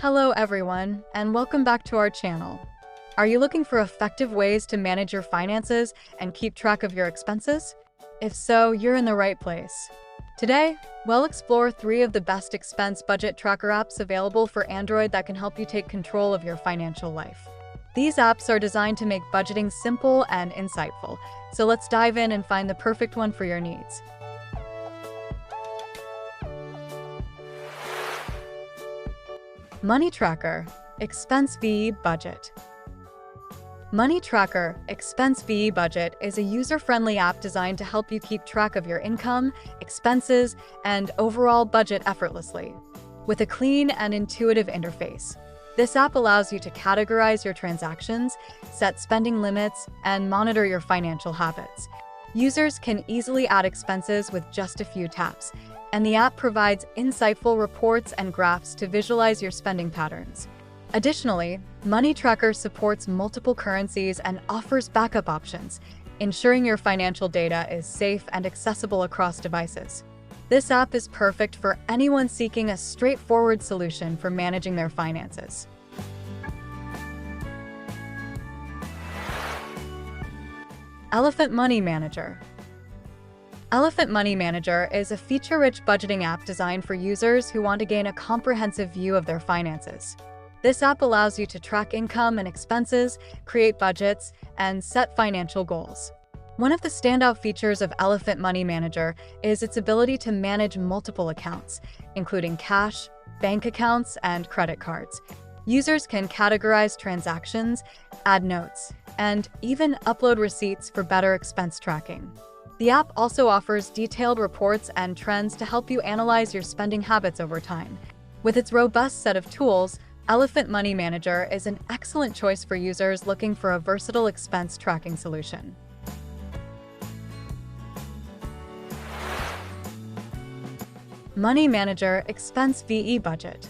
Hello everyone, and welcome back to our channel. Are you looking for effective ways to manage your finances and keep track of your expenses? If so, you're in the right place. Today, we'll explore 3 of the best expense budget tracker apps available for Android that can help you take control of your financial life. These apps are designed to make budgeting simple and insightful, so let's dive in and find the perfect one for your needs. Money Tracker Expense VE Budget. Money Tracker Expense VE Budget is a user-friendly app designed to help you keep track of your income, expenses, and overall budget effortlessly. With a clean and intuitive interface, this app allows you to categorize your transactions, set spending limits, and monitor your financial habits. Users can easily add expenses with just a few taps, and the app provides insightful reports and graphs to visualize your spending patterns. Additionally, Money Tracker supports multiple currencies and offers backup options, ensuring your financial data is safe and accessible across devices. This app is perfect for anyone seeking a straightforward solution for managing their finances. Elephant Money Manager. Elephant Money Manager is a feature-rich budgeting app designed for users who want to gain a comprehensive view of their finances. This app allows you to track income and expenses, create budgets, and set financial goals. One of the standout features of Elephant Money Manager is its ability to manage multiple accounts, including cash, bank accounts, and credit cards. Users can categorize transactions, add notes, and even upload receipts for better expense tracking. The app also offers detailed reports and trends to help you analyze your spending habits over time. With its robust set of tools, Elephant Money Manager is an excellent choice for users looking for a versatile expense tracking solution. Money Manager Expense VE Budget.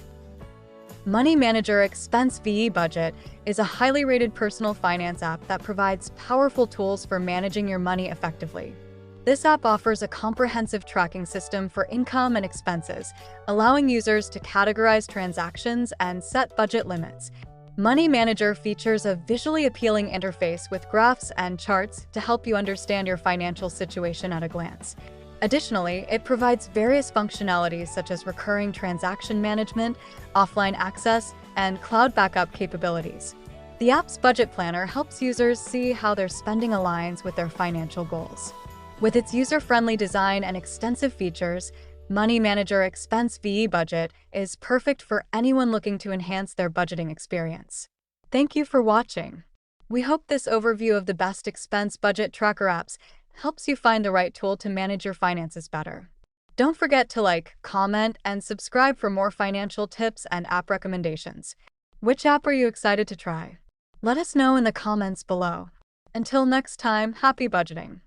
Money Manager Expense VE Budget is a highly rated personal finance app that provides powerful tools for managing your money effectively. This app offers a comprehensive tracking system for income and expenses, allowing users to categorize transactions and set budget limits. Money Manager features a visually appealing interface with graphs and charts to help you understand your financial situation at a glance. Additionally, it provides various functionalities such as recurring transaction management, offline access, and cloud backup capabilities. The app's budget planner helps users see how their spending aligns with their financial goals. With its user-friendly design and extensive features, Money Manager Expense VE Budget is perfect for anyone looking to enhance their budgeting experience. Thank you for watching. We hope this overview of the best expense budget tracker apps helps you find the right tool to manage your finances better. Don't forget to like, comment, and subscribe for more financial tips and app recommendations. Which app are you excited to try? Let us know in the comments below. Until next time, happy budgeting!